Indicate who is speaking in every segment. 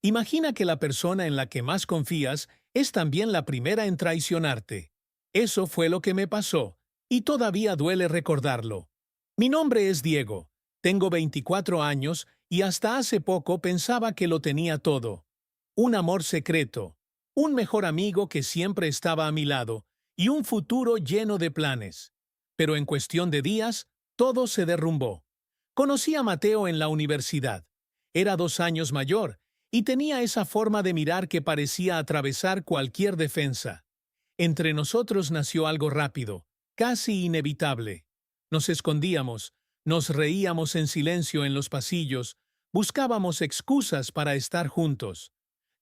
Speaker 1: Imagina que la persona en la que más confías es también la primera en traicionarte. Eso fue lo que me pasó, y todavía duele recordarlo. Mi nombre es Diego, tengo 24 años y hasta hace poco pensaba que lo tenía todo. Un amor secreto, un mejor amigo que siempre estaba a mi lado, y un futuro lleno de planes. Pero en cuestión de días, todo se derrumbó. Conocí a Mateo en la universidad. Era 2 años mayor, y tenía esa forma de mirar que parecía atravesar cualquier defensa. Entre nosotros nació algo rápido, casi inevitable. Nos escondíamos, nos reíamos en silencio en los pasillos, buscábamos excusas para estar juntos.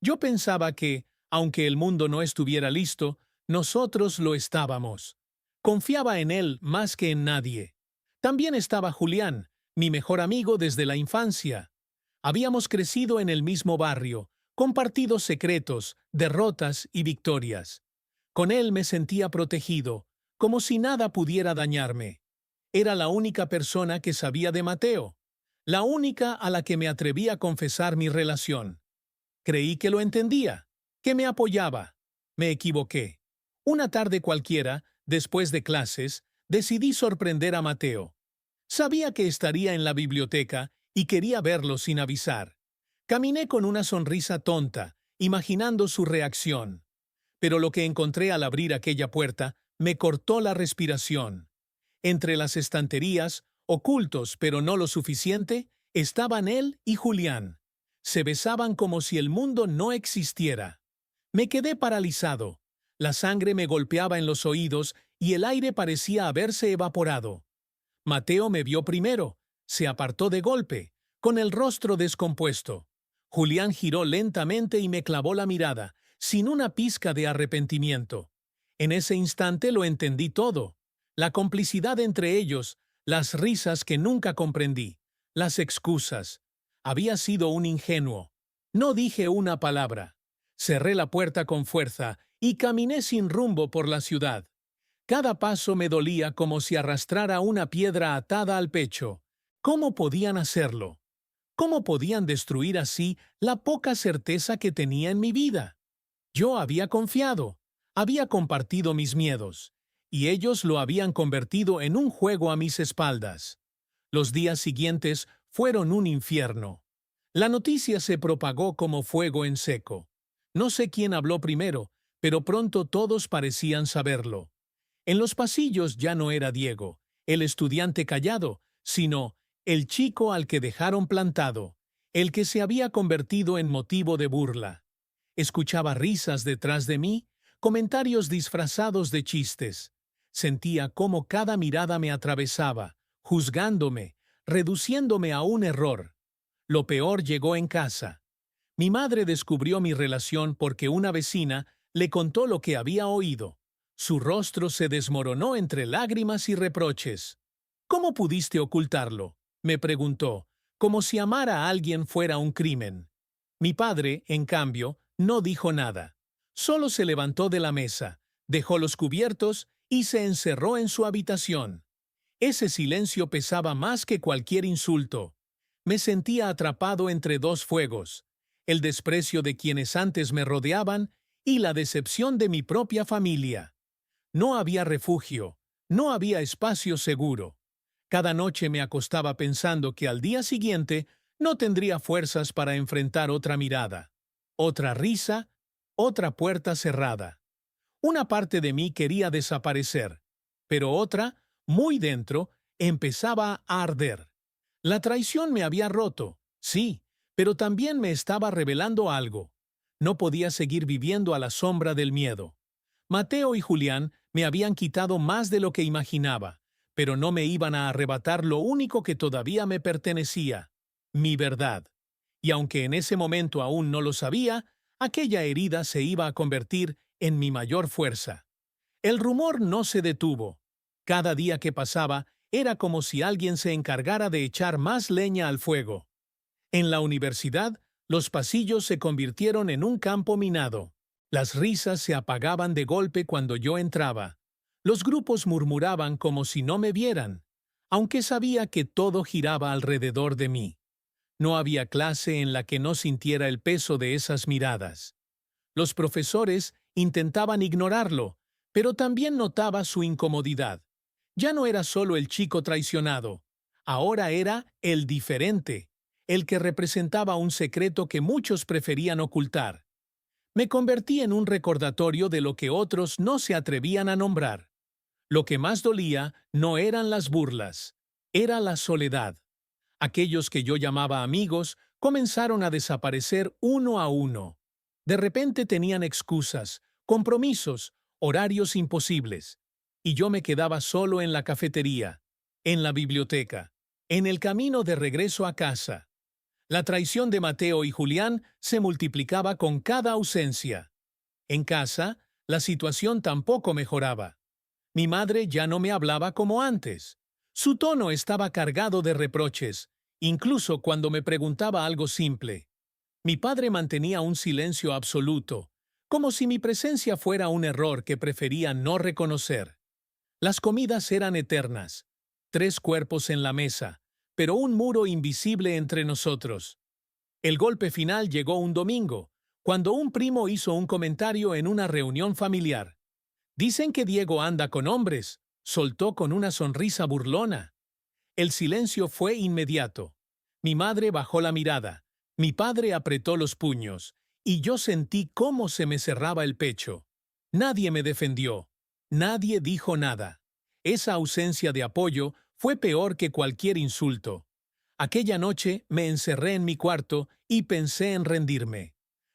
Speaker 1: Yo pensaba que, aunque el mundo no estuviera listo, nosotros lo estábamos. Confiaba en él más que en nadie. También estaba Julián, mi mejor amigo desde la infancia. Habíamos crecido en el mismo barrio, compartido secretos, derrotas y victorias. Con él me sentía protegido, como si nada pudiera dañarme. Era la única persona que sabía de Mateo, la única a la que me atreví a confesar mi relación. Creí que lo entendía, que me apoyaba. Me equivoqué. Una tarde cualquiera, después de clases, decidí sorprender a Mateo. Sabía que estaría en la biblioteca y quería verlo sin avisar. Caminé con una sonrisa tonta, imaginando su reacción. Pero lo que encontré al abrir aquella puerta me cortó la respiración. Entre las estanterías, ocultos pero no lo suficiente, estaban él y Julián. Se besaban como si el mundo no existiera. Me quedé paralizado. La sangre me golpeaba en los oídos y el aire parecía haberse evaporado. Mateo me vio primero. Se apartó de golpe, con el rostro descompuesto. Julián giró lentamente y me clavó la mirada, sin una pizca de arrepentimiento. En ese instante lo entendí todo. La complicidad entre ellos, las risas que nunca comprendí, las excusas. Había sido un ingenuo. No dije una palabra. Cerré la puerta con fuerza y caminé sin rumbo por la ciudad. Cada paso me dolía como si arrastrara una piedra atada al pecho. ¿Cómo podían hacerlo? ¿Cómo podían destruir así la poca certeza que tenía en mi vida? Yo había confiado, había compartido mis miedos, y ellos lo habían convertido en un juego a mis espaldas. Los días siguientes fueron un infierno. La noticia se propagó como fuego en seco. No sé quién habló primero, pero pronto todos parecían saberlo. En los pasillos ya no era Diego, el estudiante callado, sino el chico al que dejaron plantado, el que se había convertido en motivo de burla. Escuchaba risas detrás de mí, comentarios disfrazados de chistes. Sentía cómo cada mirada me atravesaba, juzgándome, reduciéndome a un error. Lo peor llegó en casa. Mi madre descubrió mi relación porque una vecina le contó lo que había oído. Su rostro se desmoronó entre lágrimas y reproches. ¿Cómo pudiste ocultarlo?, me preguntó, como si amar a alguien fuera un crimen. Mi padre, en cambio, no dijo nada. Solo se levantó de la mesa, dejó los cubiertos y se encerró en su habitación. Ese silencio pesaba más que cualquier insulto. Me sentía atrapado entre dos fuegos, el desprecio de quienes antes me rodeaban y la decepción de mi propia familia. No había refugio, no había espacio seguro. Cada noche me acostaba pensando que al día siguiente no tendría fuerzas para enfrentar otra mirada, otra risa, otra puerta cerrada. Una parte de mí quería desaparecer, pero otra, muy dentro, empezaba a arder. La traición me había roto, sí, pero también me estaba revelando algo. No podía seguir viviendo a la sombra del miedo. Mateo y Julián me habían quitado más de lo que imaginaba, pero no me iban a arrebatar lo único que todavía me pertenecía, mi verdad. Y aunque en ese momento aún no lo sabía, aquella herida se iba a convertir en mi mayor fuerza. El rumor no se detuvo. Cada día que pasaba era como si alguien se encargara de echar más leña al fuego. En la universidad, los pasillos se convirtieron en un campo minado. Las risas se apagaban de golpe cuando yo entraba. Los grupos murmuraban como si no me vieran, aunque sabía que todo giraba alrededor de mí. No había clase en la que no sintiera el peso de esas miradas. Los profesores intentaban ignorarlo, pero también notaba su incomodidad. Ya no era solo el chico traicionado, ahora era el diferente, el que representaba un secreto que muchos preferían ocultar. Me convertí en un recordatorio de lo que otros no se atrevían a nombrar. Lo que más dolía no eran las burlas, era la soledad. Aquellos que yo llamaba amigos comenzaron a desaparecer uno a uno. De repente tenían excusas, compromisos, horarios imposibles. Y yo me quedaba solo en la cafetería, en la biblioteca, en el camino de regreso a casa. La traición de Mateo y Julián se multiplicaba con cada ausencia. En casa, la situación tampoco mejoraba. Mi madre ya no me hablaba como antes. Su tono estaba cargado de reproches, incluso cuando me preguntaba algo simple. Mi padre mantenía un silencio absoluto, como si mi presencia fuera un error que prefería no reconocer. Las comidas eran eternas. 3 cuerpos en la mesa, pero un muro invisible entre nosotros. El golpe final llegó un domingo, cuando un primo hizo un comentario en una reunión familiar. Dicen que Diego anda con hombres, soltó con una sonrisa burlona. El silencio fue inmediato. Mi madre bajó la mirada, mi padre apretó los puños, y yo sentí cómo se me cerraba el pecho. Nadie me defendió, nadie dijo nada. Esa ausencia de apoyo fue peor que cualquier insulto. Aquella noche me encerré en mi cuarto y pensé en rendirme.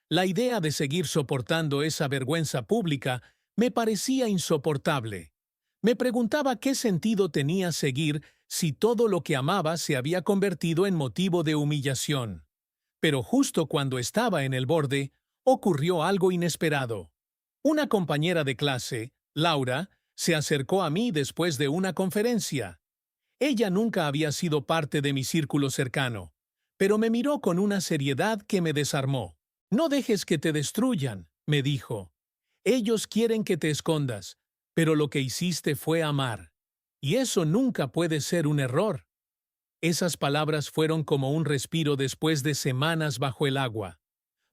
Speaker 1: La idea de seguir soportando esa vergüenza pública me parecía insoportable. Me preguntaba qué sentido tenía seguir si todo lo que amaba se había convertido en motivo de humillación. Pero justo cuando estaba en el borde, ocurrió algo inesperado. Una compañera de clase, Laura, se acercó a mí después de una conferencia. Ella nunca había sido parte de mi círculo cercano, pero me miró con una seriedad que me desarmó. «No dejes que te destruyan», me dijo. «Ellos quieren que te escondas, pero lo que hiciste fue amar. Y eso nunca puede ser un error». Esas palabras fueron como un respiro después de semanas bajo el agua.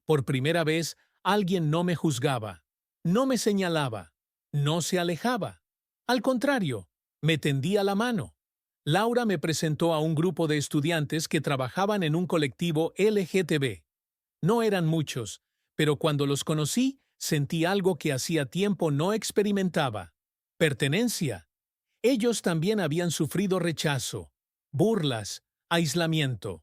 Speaker 1: Por primera vez, alguien no me juzgaba, no me señalaba, no se alejaba. Al contrario, me tendía la mano. Laura me presentó a un grupo de estudiantes que trabajaban en un colectivo LGTB. No eran muchos, pero cuando los conocí, sentí algo que hacía tiempo no experimentaba: pertenencia. Ellos también habían sufrido rechazo, burlas, aislamiento.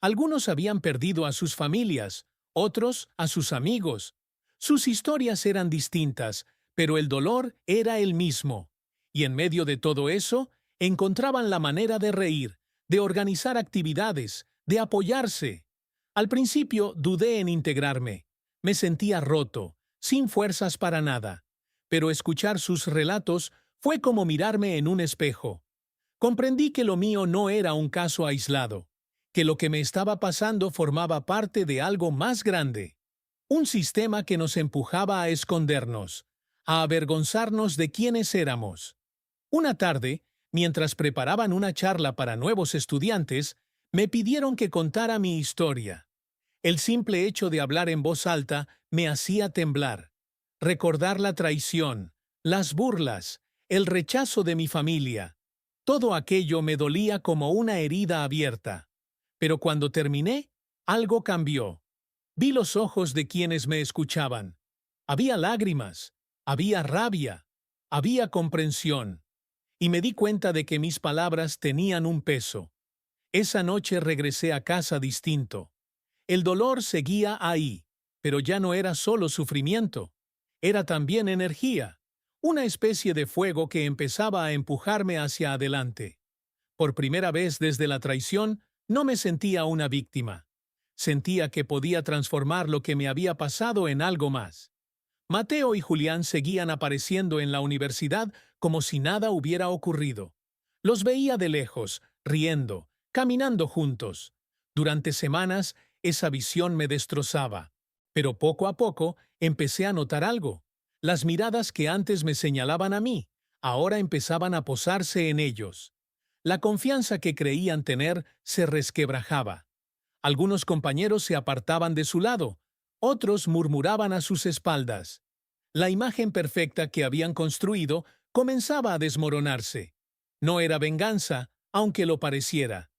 Speaker 1: Algunos habían perdido a sus familias, otros a sus amigos. Sus historias eran distintas, pero el dolor era el mismo. Y en medio de todo eso, encontraban la manera de reír, de organizar actividades, de apoyarse. Al principio dudé en integrarme. Me sentía roto, sin fuerzas para nada. Pero escuchar sus relatos fue como mirarme en un espejo. Comprendí que lo mío no era un caso aislado, que lo que me estaba pasando formaba parte de algo más grande. Un sistema que nos empujaba a escondernos, a avergonzarnos de quiénes éramos. Una tarde, mientras preparaban una charla para nuevos estudiantes, me pidieron que contara mi historia. El simple hecho de hablar en voz alta me hacía temblar. Recordar la traición, las burlas, el rechazo de mi familia. Todo aquello me dolía como una herida abierta. Pero cuando terminé, algo cambió. Vi los ojos de quienes me escuchaban. Había lágrimas, había rabia, había comprensión. Y me di cuenta de que mis palabras tenían un peso. Esa noche regresé a casa distinto. El dolor seguía ahí, pero ya no era solo sufrimiento. Era también energía, una especie de fuego que empezaba a empujarme hacia adelante. Por primera vez desde la traición, no me sentía una víctima. Sentía que podía transformar lo que me había pasado en algo más. Mateo y Julián seguían apareciendo en la universidad como si nada hubiera ocurrido. Los veía de lejos, riendo, caminando juntos. Durante semanas, esa visión me destrozaba. Pero poco a poco empecé a notar algo. Las miradas que antes me señalaban a mí, ahora empezaban a posarse en ellos. La confianza que creían tener se resquebrajaba. Algunos compañeros se apartaban de su lado, otros murmuraban a sus espaldas. La imagen perfecta que habían construido comenzaba a desmoronarse. No era venganza, aunque lo pareciera.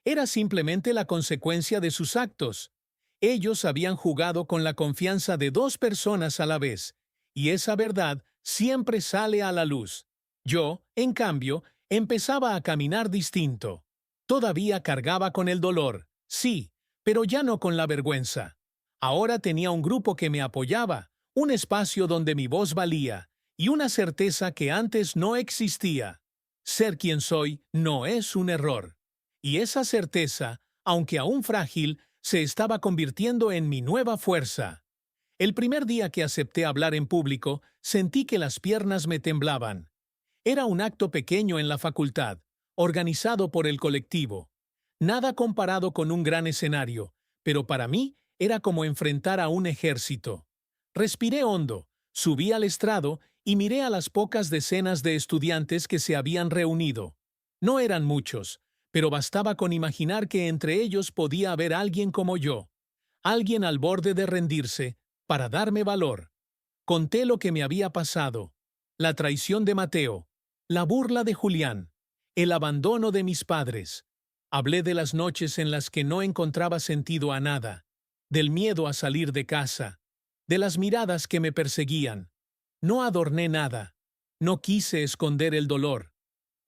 Speaker 1: Era simplemente la consecuencia de sus actos. Ellos habían jugado con la confianza de dos personas a la vez, y esa verdad siempre sale a la luz. Yo, en cambio, empezaba a caminar distinto. Todavía cargaba con el dolor, sí, pero ya no con la vergüenza. Ahora tenía un grupo que me apoyaba, un espacio donde mi voz valía, y una certeza que antes no existía. Ser quien soy no es un error. Y esa certeza, aunque aún frágil, se estaba convirtiendo en mi nueva fuerza. El primer día que acepté hablar en público, sentí que las piernas me temblaban. Era un acto pequeño en la facultad, organizado por el colectivo. Nada comparado con un gran escenario, pero para mí era como enfrentar a un ejército. Respiré hondo, subí al estrado y miré a las pocas decenas de estudiantes que se habían reunido. No eran muchos, pero bastaba con imaginar que entre ellos podía haber alguien como yo, alguien al borde de rendirse, para darme valor. Conté lo que me había pasado, la traición de Mateo, la burla de Julián, el abandono de mis padres. Hablé de las noches en las que no encontraba sentido a nada, del miedo a salir de casa, de las miradas que me perseguían. No adorné nada, no quise esconder el dolor.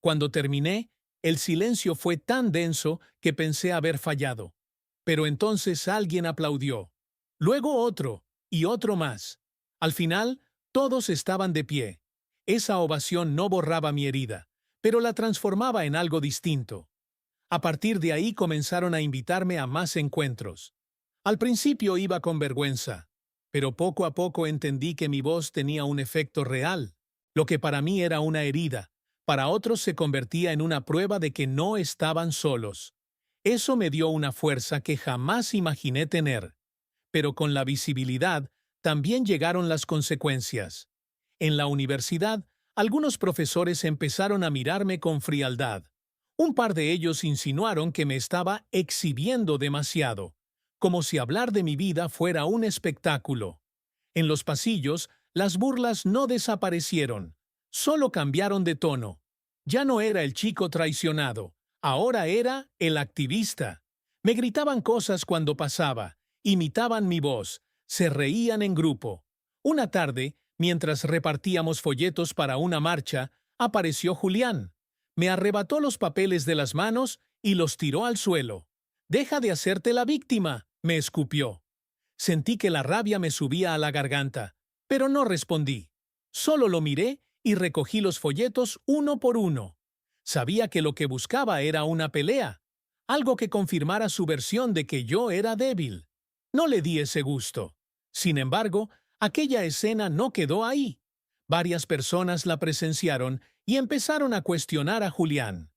Speaker 1: Cuando terminé, el silencio fue tan denso que pensé haber fallado. Pero entonces alguien aplaudió. Luego otro, y otro más. Al final, todos estaban de pie. Esa ovación no borraba mi herida, pero la transformaba en algo distinto. A partir de ahí comenzaron a invitarme a más encuentros. Al principio iba con vergüenza, pero poco a poco entendí que mi voz tenía un efecto real. Lo que para mí era una herida, para otros se convertía en una prueba de que no estaban solos. Eso me dio una fuerza que jamás imaginé tener. Pero con la visibilidad también llegaron las consecuencias. En la universidad, algunos profesores empezaron a mirarme con frialdad. Un par de ellos insinuaron que me estaba exhibiendo demasiado, como si hablar de mi vida fuera un espectáculo. En los pasillos, las burlas no desaparecieron, solo cambiaron de tono. Ya no era el chico traicionado, ahora era el activista. Me gritaban cosas cuando pasaba, imitaban mi voz, se reían en grupo. Una tarde, mientras repartíamos folletos para una marcha, apareció Julián. Me arrebató los papeles de las manos y los tiró al suelo. «Deja de hacerte la víctima», me escupió. Sentí que la rabia me subía a la garganta, pero no respondí. Solo lo miré y recogí los folletos uno por uno. Sabía que lo que buscaba era una pelea, algo que confirmara su versión de que yo era débil. No le di ese gusto. Sin embargo, aquella escena no quedó ahí. Varias personas la presenciaron y empezaron a cuestionar a Julián.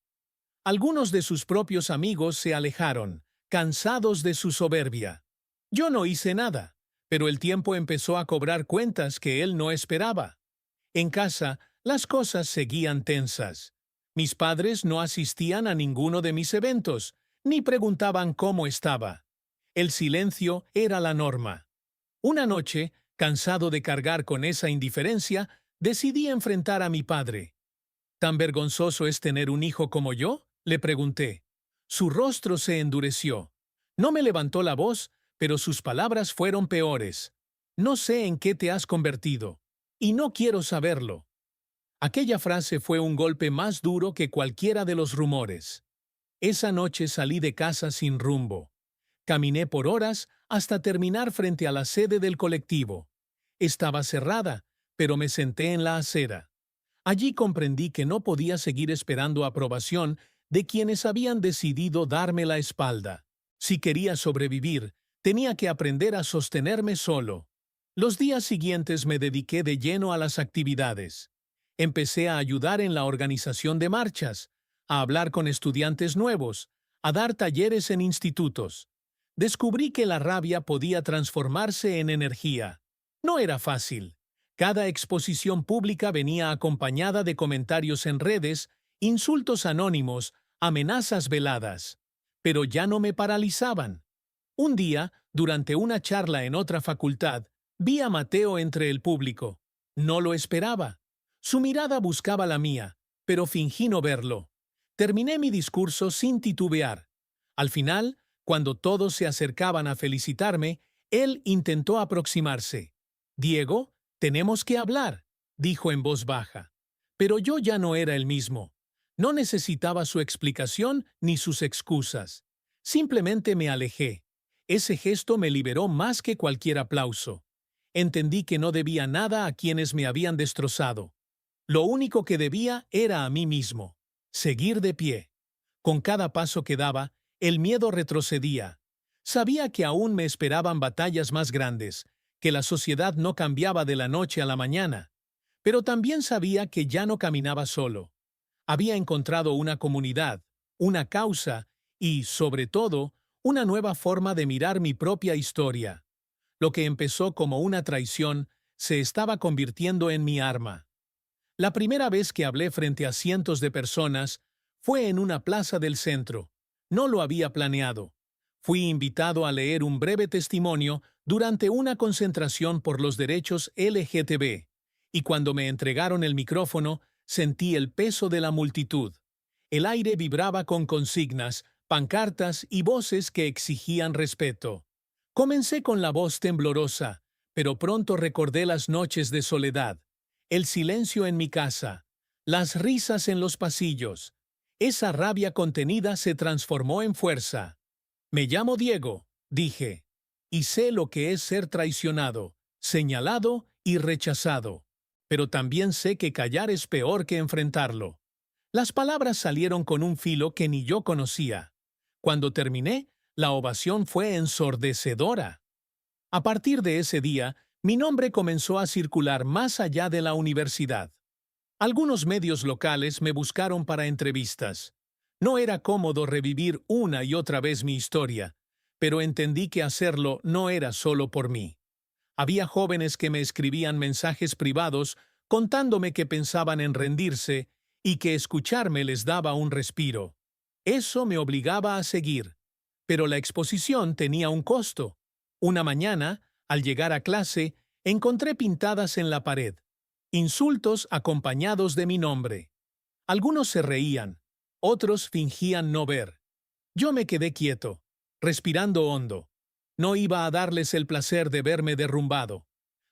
Speaker 1: Algunos de sus propios amigos se alejaron, cansados de su soberbia. Yo no hice nada, pero el tiempo empezó a cobrar cuentas que él no esperaba. En casa, las cosas seguían tensas. Mis padres no asistían a ninguno de mis eventos, ni preguntaban cómo estaba. El silencio era la norma. Una noche, cansado de cargar con esa indiferencia, decidí enfrentar a mi padre. ¿Tan vergonzoso es tener un hijo como yo?, le pregunté. Su rostro se endureció. No me levantó la voz, pero sus palabras fueron peores. «No sé en qué te has convertido, y no quiero saberlo». Aquella frase fue un golpe más duro que cualquiera de los rumores. Esa noche salí de casa sin rumbo. Caminé por horas hasta terminar frente a la sede del colectivo. Estaba cerrada, pero me senté en la acera. Allí comprendí que no podía seguir esperando aprobación de quienes habían decidido darme la espalda. Si quería sobrevivir, tenía que aprender a sostenerme solo. Los días siguientes me dediqué de lleno a las actividades. Empecé a ayudar en la organización de marchas, a hablar con estudiantes nuevos, a dar talleres en institutos. Descubrí que la rabia podía transformarse en energía. No era fácil. Cada exposición pública venía acompañada de comentarios en redes, insultos anónimos, amenazas veladas. Pero ya no me paralizaban. Un día, durante una charla en otra facultad, vi a Mateo entre el público. No lo esperaba. Su mirada buscaba la mía, pero fingí no verlo. Terminé mi discurso sin titubear. Al final, cuando todos se acercaban a felicitarme, él intentó aproximarse. «Diego, tenemos que hablar», dijo en voz baja. Pero yo ya no era el mismo. No necesitaba su explicación ni sus excusas. Simplemente me alejé. Ese gesto me liberó más que cualquier aplauso. Entendí que no debía nada a quienes me habían destrozado. Lo único que debía era a mí mismo. Seguir de pie. Con cada paso que daba, el miedo retrocedía. Sabía que aún me esperaban batallas más grandes, que la sociedad no cambiaba de la noche a la mañana. Pero también sabía que ya no caminaba solo. Había encontrado una comunidad, una causa y, sobre todo, una nueva forma de mirar mi propia historia. Lo que empezó como una traición se estaba convirtiendo en mi arma. La primera vez que hablé frente a cientos de personas fue en una plaza del centro. No lo había planeado. Fui invitado a leer un breve testimonio durante una concentración por los derechos LGTB, y cuando me entregaron el micrófono, sentí el peso de la multitud. El aire vibraba con consignas, pancartas y voces que exigían respeto. Comencé con la voz temblorosa, pero pronto recordé las noches de soledad, el silencio en mi casa, las risas en los pasillos. Esa rabia contenida se transformó en fuerza. «Me llamo Diego», dije, «y sé lo que es ser traicionado, señalado y rechazado. Pero también sé que callar es peor que enfrentarlo». Las palabras salieron con un filo que ni yo conocía. Cuando terminé, la ovación fue ensordecedora. A partir de ese día, mi nombre comenzó a circular más allá de la universidad. Algunos medios locales me buscaron para entrevistas. No era cómodo revivir una y otra vez mi historia, pero entendí que hacerlo no era solo por mí. Había jóvenes que me escribían mensajes privados contándome que pensaban en rendirse y que escucharme les daba un respiro. Eso me obligaba a seguir. Pero la exposición tenía un costo. Una mañana, al llegar a clase, encontré pintadas en la pared insultos acompañados de mi nombre. Algunos se reían, otros fingían no ver. Yo me quedé quieto, respirando hondo. No iba a darles el placer de verme derrumbado.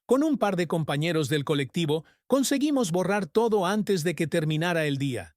Speaker 1: Con un par de compañeros del colectivo conseguimos borrar todo antes de que terminara el día.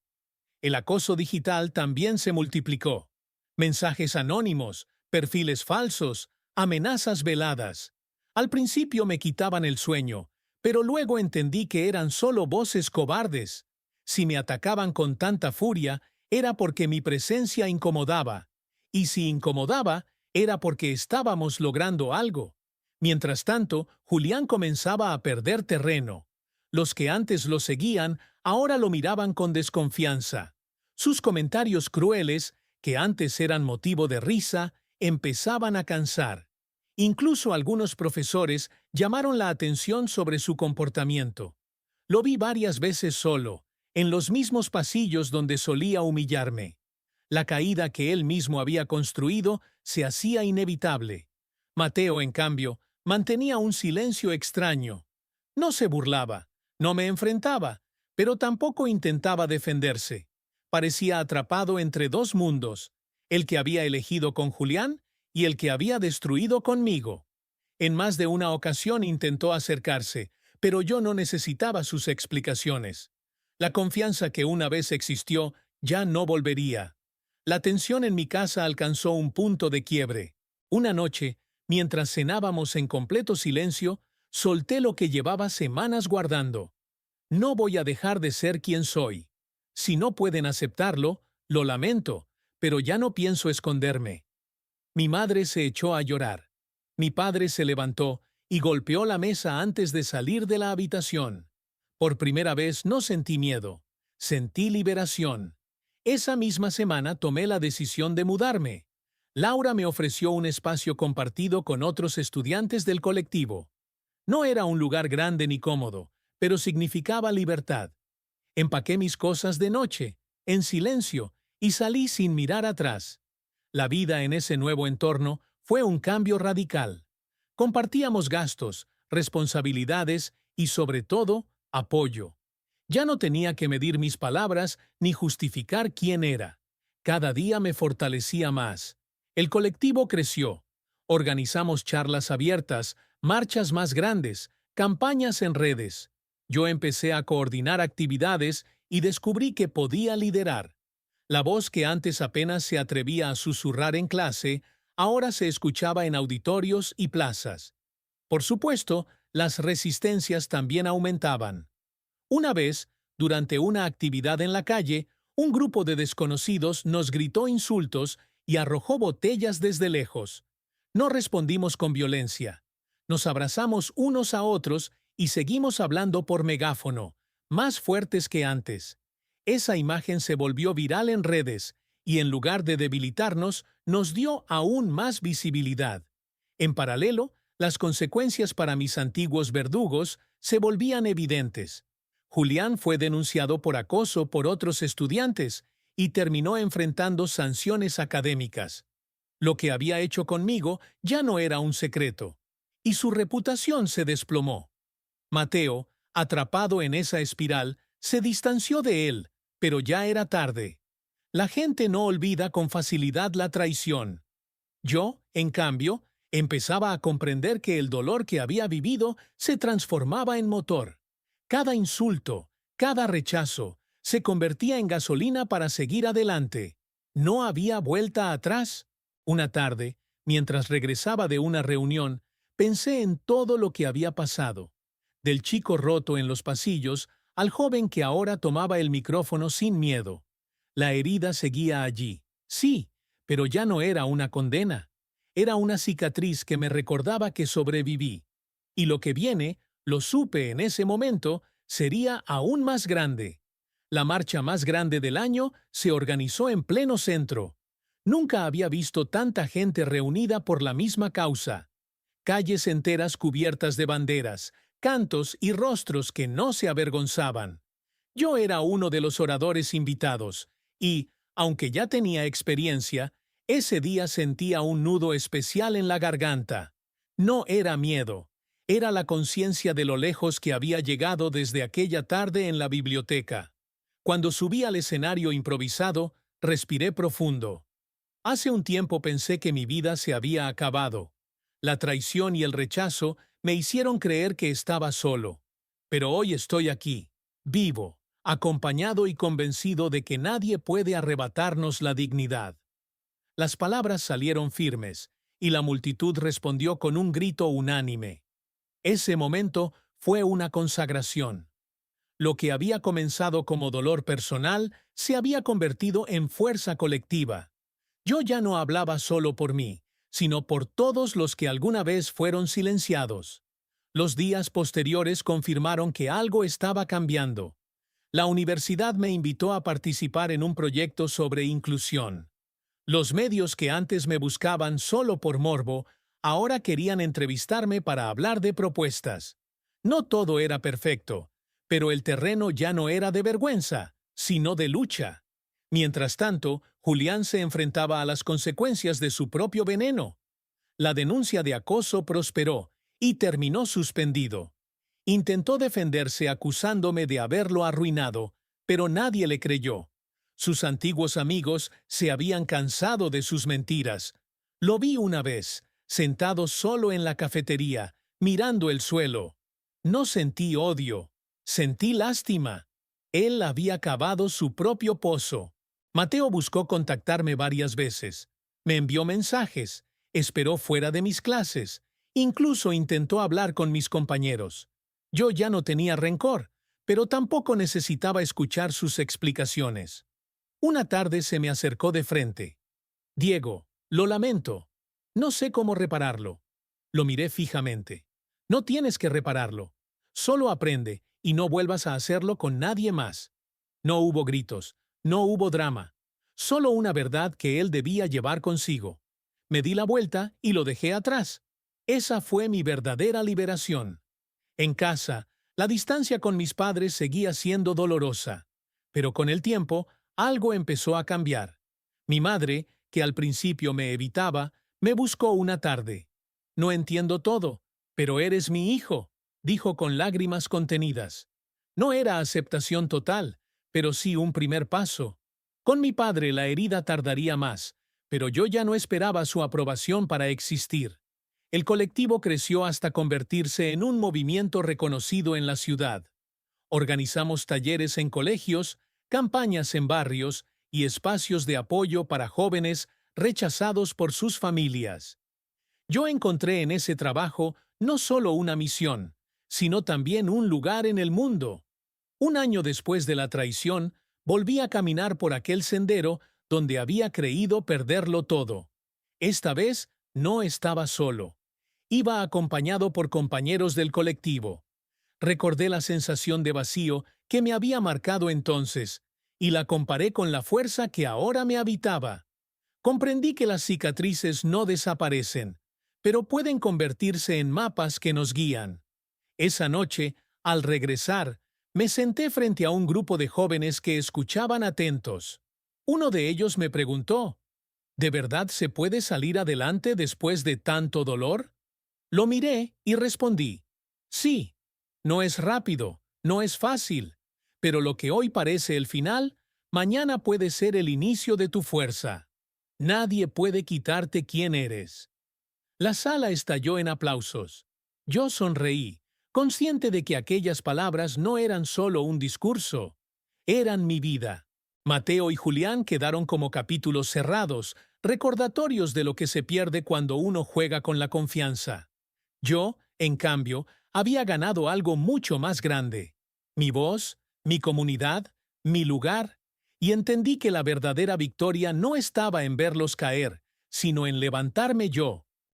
Speaker 1: El acoso digital también se multiplicó. Mensajes anónimos, perfiles falsos, amenazas veladas. Al principio me quitaban el sueño, pero luego entendí que eran solo voces cobardes. Si me atacaban con tanta furia, era porque mi presencia incomodaba. Y si incomodaba, era porque estábamos logrando algo. Mientras tanto, Julián comenzaba a perder terreno. Los que antes lo seguían, ahora lo miraban con desconfianza. Sus comentarios crueles, que antes eran motivo de risa, empezaban a cansar. Incluso algunos profesores llamaron la atención sobre su comportamiento. Lo vi varias veces solo, en los mismos pasillos donde solía humillarme. La caída que él mismo había construido se hacía inevitable. Mateo, en cambio, mantenía un silencio extraño. No se burlaba, no me enfrentaba, pero tampoco intentaba defenderse. Parecía atrapado entre dos mundos, el que había elegido con Julián y el que había destruido conmigo. En más de una ocasión intentó acercarse, pero yo no necesitaba sus explicaciones. La confianza que una vez existió ya no volvería. La tensión en mi casa alcanzó un punto de quiebre. Una noche, mientras cenábamos en completo silencio, solté lo que llevaba semanas guardando. No voy a dejar de ser quien soy. Si no pueden aceptarlo, lo lamento, pero ya no pienso esconderme. Mi madre se echó a llorar. Mi padre se levantó y golpeó la mesa antes de salir de la habitación. Por primera vez no sentí miedo, sentí liberación. Esa misma semana tomé la decisión de mudarme. Laura me ofreció un espacio compartido con otros estudiantes del colectivo. No era un lugar grande ni cómodo, pero significaba libertad. Empaqué mis cosas de noche, en silencio, y salí sin mirar atrás. La vida en ese nuevo entorno Fue un cambio radical. Compartíamos gastos, responsabilidades y, sobre todo, apoyo. Ya no tenía que medir mis palabras ni justificar quién era. Cada día me fortalecía más. El colectivo creció. Organizamos charlas abiertas, marchas más grandes, campañas en redes. Yo empecé a coordinar actividades y descubrí que podía liderar. La voz que antes apenas se atrevía a susurrar en clase, ahora se escuchaba en auditorios y plazas. Por supuesto, las resistencias también aumentaban. Una vez, durante una actividad en la calle, un grupo de desconocidos nos gritó insultos y arrojó botellas desde lejos. No respondimos con violencia. Nos abrazamos unos a otros y seguimos hablando por megáfono, más fuertes que antes. Esa imagen se volvió viral en redes y, en lugar de debilitarnos, nos dio aún más visibilidad. En paralelo, las consecuencias para mis antiguos verdugos se volvían evidentes. Julián fue denunciado por acoso por otros estudiantes y terminó enfrentando sanciones académicas. Lo que había hecho conmigo ya no era un secreto, y su reputación se desplomó. Mateo, atrapado en esa espiral, se distanció de él, pero ya era tarde. La gente no olvida con facilidad la traición. Yo, en cambio, empezaba a comprender que el dolor que había vivido se transformaba en motor. Cada insulto, cada rechazo, se convertía en gasolina para seguir adelante. No había vuelta atrás. Una tarde, mientras regresaba de una reunión, pensé en todo lo que había pasado. Del chico roto en los pasillos al joven que ahora tomaba el micrófono sin miedo. La herida seguía allí, sí, pero ya no era una condena. Era una cicatriz que me recordaba que sobreviví. Y lo que viene, lo supe en ese momento, sería aún más grande. La marcha más grande del año se organizó en pleno centro. Nunca había visto tanta gente reunida por la misma causa. Calles enteras cubiertas de banderas, cantos y rostros que no se avergonzaban. Yo era uno de los oradores invitados y, aunque ya tenía experiencia, ese día sentía un nudo especial en la garganta. No era miedo, era la conciencia de lo lejos que había llegado desde aquella tarde en la biblioteca. Cuando subí al escenario improvisado, respiré profundo. Hace un tiempo pensé que mi vida se había acabado. La traición y el rechazo me hicieron creer que estaba solo. Pero hoy estoy aquí, vivo, acompañado y convencido de que nadie puede arrebatarnos la dignidad. Las palabras salieron firmes, y la multitud respondió con un grito unánime. Ese momento fue una consagración. Lo que había comenzado como dolor personal se había convertido en fuerza colectiva. Yo ya no hablaba solo por mí, sino por todos los que alguna vez fueron silenciados. Los días posteriores confirmaron que algo estaba cambiando. La universidad me invitó a participar en un proyecto sobre inclusión. Los medios que antes me buscaban solo por morbo, ahora querían entrevistarme para hablar de propuestas. No todo era perfecto, pero el terreno ya no era de vergüenza, sino de lucha. Mientras tanto, Julián se enfrentaba a las consecuencias de su propio veneno. La denuncia de acoso prosperó y terminó suspendido. Intentó defenderse acusándome de haberlo arruinado, pero nadie le creyó. Sus antiguos amigos se habían cansado de sus mentiras. Lo vi una vez, sentado solo en la cafetería, mirando el suelo. No sentí odio, sentí lástima. Él había cavado su propio pozo. Mateo buscó contactarme varias veces. Me envió mensajes, esperó fuera de mis clases, incluso intentó hablar con mis compañeros. Yo ya no tenía rencor, pero tampoco necesitaba escuchar sus explicaciones. Una tarde se me acercó de frente. Diego, lo lamento. No sé cómo repararlo. Lo miré fijamente. No tienes que repararlo. Solo aprende y no vuelvas a hacerlo con nadie más. No hubo gritos, no hubo drama. Solo una verdad que él debía llevar consigo. Me di la vuelta y lo dejé atrás. Esa fue mi verdadera liberación. En casa, la distancia con mis padres seguía siendo dolorosa. Pero con el tiempo, algo empezó a cambiar. Mi madre, que al principio me evitaba, Me buscó una tarde. No entiendo todo, pero eres mi hijo, dijo con lágrimas contenidas. No era aceptación total, pero sí un primer paso. Con mi padre la herida tardaría más, pero yo ya no esperaba su aprobación para existir. El colectivo creció hasta convertirse en un movimiento reconocido en la ciudad. Organizamos talleres en colegios, campañas en barrios y espacios de apoyo para jóvenes rechazados por sus familias. Yo encontré en ese trabajo no solo una misión, sino también un lugar en el mundo. Un año después de la traición, volví a caminar por aquel sendero donde había creído perderlo todo. Esta vez no estaba solo. Iba acompañado por compañeros del colectivo. Recordé la sensación de vacío que me había marcado entonces, y la comparé con la fuerza que ahora me habitaba. Comprendí que las cicatrices no desaparecen, pero pueden convertirse en mapas que nos guían. Esa noche, al regresar, me senté frente a un grupo de jóvenes que escuchaban atentos. Uno de ellos me preguntó, ¿de verdad se puede salir adelante después de tanto dolor? Lo miré y respondí, sí, no es rápido, no es fácil, pero lo que hoy parece el final, mañana puede ser el inicio de tu fuerza. Nadie puede quitarte quién eres. La sala estalló en aplausos. Yo sonreí, consciente de que aquellas palabras no eran solo un discurso, eran mi vida. Mateo y Julián quedaron como capítulos cerrados, recordatorios de lo que se pierde cuando uno juega con la confianza. Yo, en cambio, había ganado algo mucho más grande. Mi voz, mi comunidad, mi lugar, y entendí que la verdadera victoria no estaba en verlos caer, sino en levantarme yo,